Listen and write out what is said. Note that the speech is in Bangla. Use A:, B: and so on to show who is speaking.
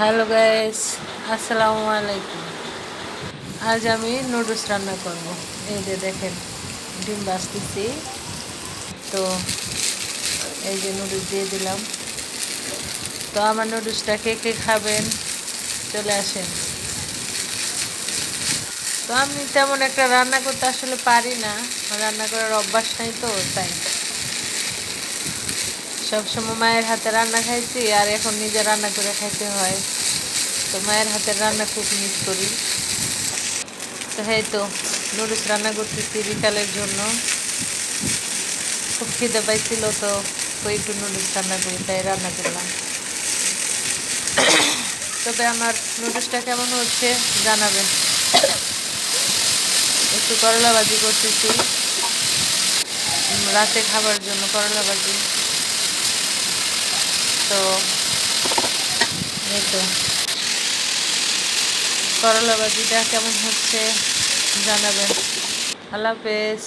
A: হ্যালো গাইস, আসসালামু আলাইকুম। আজ আমি নুডলস রান্না করব। এই যে দেখেন, ডিম ভাজতেছি। তো এই যে নুডলস দিয়ে দিলাম। তো আমার নুডলসটা কে কে খাবেন চলে আসেন। তো আমি তেমন একটা রান্না করতে আসলে পারি না, রান্না করার অভ্যাস নাই, তো তাই সবসময় মায়ের হাতে রান্না খাইছি, আর এখন নিজে রান্না করে খাইতে হয়। তো মায়ের হাতের রান্না খুব মিস করি। তো এই তো নুডলস রান্না করতেছি বিকালের জন্য। খুব খিদে পাইছিল, তো একটু নুডলস রান্না করি, তাই রান্না করলাম। তবে আমার নুডলসটা কেমন হচ্ছে জানাবেন। একটু করলা ভাজি করতেছি, রাতে খাবার জন্য করলা ভাজি। তো এই তো করলা ভাজিটা কেমন হচ্ছে জানাবেন। আল্লাহ হাফেজ।